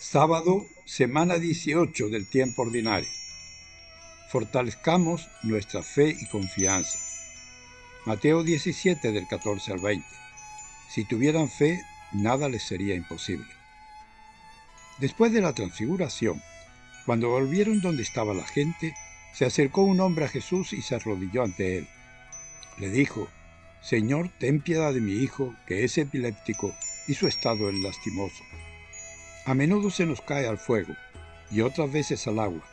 Sábado, semana 18 del tiempo ordinario. Fortalezcamos nuestra fe y confianza. Mateo 17 del 14 al 20. Si tuvieran fe, nada les sería imposible. Después de la transfiguración, cuando volvieron donde estaba la gente, se acercó un hombre a Jesús y se arrodilló ante él. Le dijo: Señor, ten piedad de mi hijo, que es epiléptico y su estado es lastimoso. A menudo se nos cae al fuego y otras veces al agua.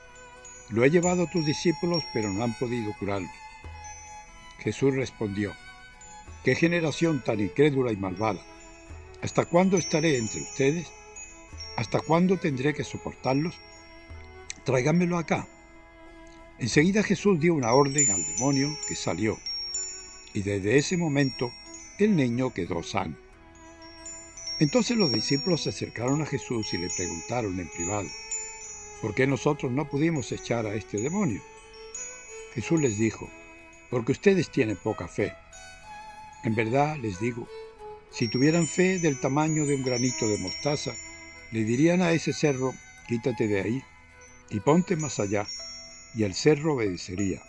Lo he llevado a tus discípulos, pero no han podido curarlo. Jesús respondió: ¿Qué generación tan incrédula y malvada? ¿Hasta cuándo estaré entre ustedes? ¿Hasta cuándo tendré que soportarlos? Tráiganmelo acá. Enseguida Jesús dio una orden al demonio que salió, y desde ese momento el niño quedó sano. Entonces los discípulos se acercaron a Jesús y le preguntaron en privado: ¿por qué nosotros no pudimos echar a este demonio? Jesús les dijo: porque ustedes tienen poca fe. En verdad les digo, si tuvieran fe del tamaño de un granito de mostaza, le dirían a ese cerro: quítate de ahí y ponte más allá, y el cerro obedecería.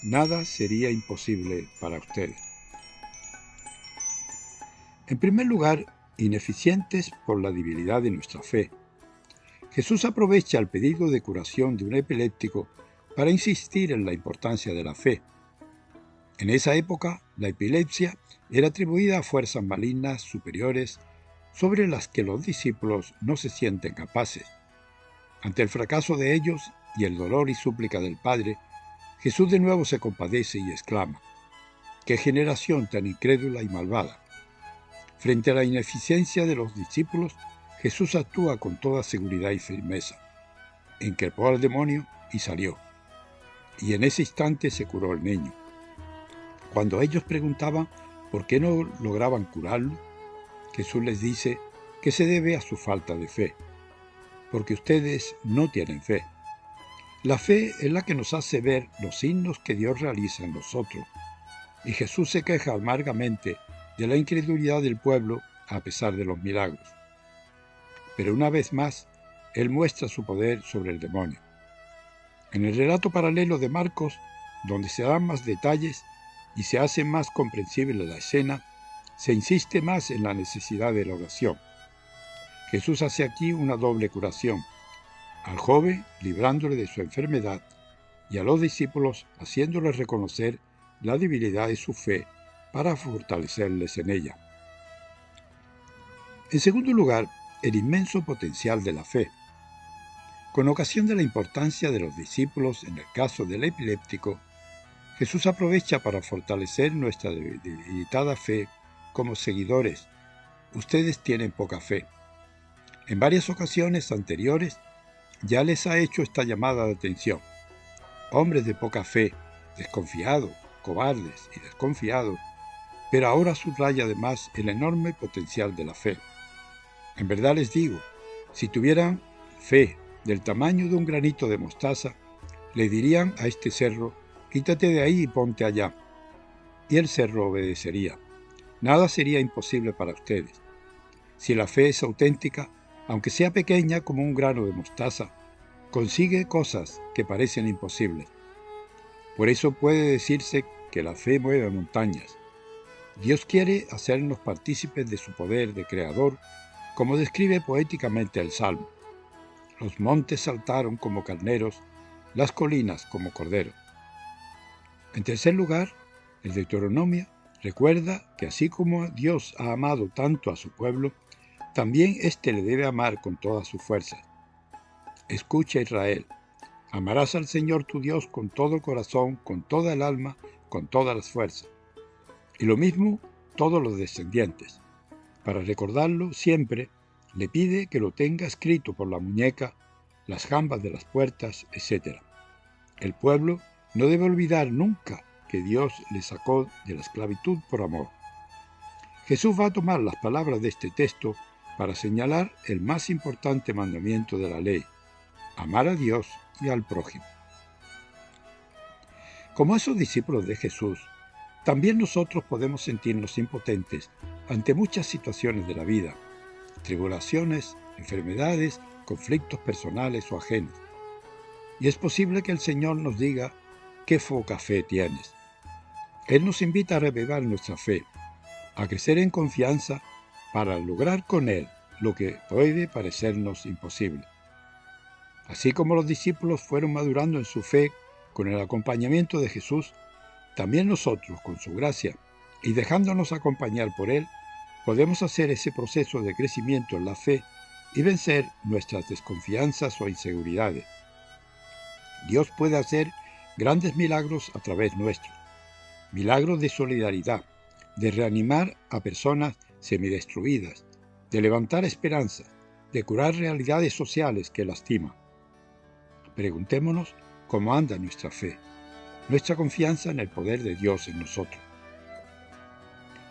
Nada sería imposible para ustedes. En primer lugar, ineficientes por la debilidad de nuestra fe. Jesús aprovecha el pedido de curación de un epiléptico para insistir en la importancia de la fe. En esa época, la epilepsia era atribuida a fuerzas malignas superiores sobre las que los discípulos no se sienten capaces. Ante el fracaso de ellos y el dolor y súplica del Padre, Jesús de nuevo se compadece y exclama: ¡qué generación tan incrédula y malvada! Frente a la ineficiencia de los discípulos, Jesús actúa con toda seguridad y firmeza. Increpó al demonio y salió. Y en ese instante se curó el niño. Cuando ellos preguntaban por qué no lograban curarlo, Jesús les dice que se debe a su falta de fe, porque ustedes no tienen fe. La fe es la que nos hace ver los signos que Dios realiza en nosotros, y Jesús se queja amargamente de la incredulidad del pueblo a pesar de los milagros. Pero una vez más, Él muestra su poder sobre el demonio. En el relato paralelo de Marcos, donde se dan más detalles y se hace más comprensible la escena, se insiste más en la necesidad de la oración. Jesús hace aquí una doble curación: al joven librándole de su enfermedad y a los discípulos haciéndoles reconocer la debilidad de su fe para fortalecerles en ella. En segundo lugar, el inmenso potencial de la fe. Con ocasión de la importancia de los discípulos en el caso del epiléptico, Jesús aprovecha para fortalecer nuestra debilitada fe como seguidores. Ustedes tienen poca fe. En varias ocasiones anteriores ya les ha hecho esta llamada de atención: hombres de poca fe, desconfiados, cobardes y desconfiados, pero ahora subraya además el enorme potencial de la fe. En verdad les digo, si tuvieran fe del tamaño de un granito de mostaza, le dirían a este cerro: quítate de ahí y ponte allá, y el cerro obedecería. Nada sería imposible para ustedes. Si la fe es auténtica, aunque sea pequeña como un grano de mostaza, consigue cosas que parecen imposibles. Por eso puede decirse que la fe mueve montañas. Dios quiere hacernos partícipes de su poder de creador, como describe poéticamente el Salmo. Los montes saltaron como carneros, las colinas como corderos. En tercer lugar, el Deuteronomio recuerda que así como Dios ha amado tanto a su pueblo, también éste le debe amar con todas sus fuerzas. Escucha, Israel: amarás al Señor tu Dios con todo el corazón, con toda el alma, con todas las fuerzas. Y lo mismo todos los descendientes. Para recordarlo siempre, le pide que lo tenga escrito por la muñeca, las jambas de las puertas, etc. El pueblo no debe olvidar nunca que Dios le sacó de la esclavitud por amor. Jesús va a tomar las palabras de este texto para señalar el más importante mandamiento de la ley: amar a Dios y al prójimo. Como esos discípulos de Jesús, también nosotros podemos sentirnos impotentes ante muchas situaciones de la vida, tribulaciones enfermedades, conflictos personales o ajenos. Y es posible que el Señor nos diga qué poca fe tienes. Él nos invita a revivar nuestra fe, a crecer en confianza para lograr con Él lo que puede parecernos imposible. Así como los discípulos fueron madurando en su fe con el acompañamiento de Jesús, también nosotros, con su gracia y dejándonos acompañar por Él, podemos hacer ese proceso de crecimiento en la fe y vencer nuestras desconfianzas o inseguridades. Dios puede hacer grandes milagros a través nuestro, milagros de solidaridad, de reanimar a personas semidestruidas, de levantar esperanza, de curar realidades sociales que lastiman. Preguntémonos cómo anda nuestra fe, nuestra confianza en el poder de Dios en nosotros.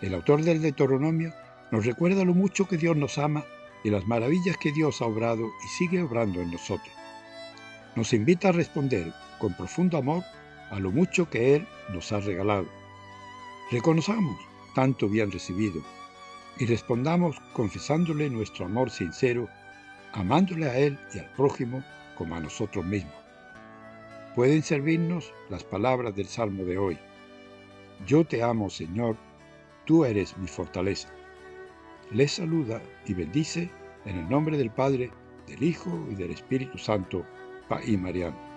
El autor del Deuteronomio nos recuerda lo mucho que Dios nos ama y las maravillas que Dios ha obrado y sigue obrando en nosotros. Nos invita a responder con profundo amor a lo mucho que Él nos ha regalado. Reconozcamos tanto bien recibido y respondamos confesándole nuestro amor sincero, amándole a Él y al prójimo como a nosotros mismos. Pueden servirnos las palabras del Salmo de hoy. Yo te amo, Señor, tú eres mi fortaleza. Les saluda y bendice en el nombre del Padre, del Hijo y del Espíritu Santo, y Mariano.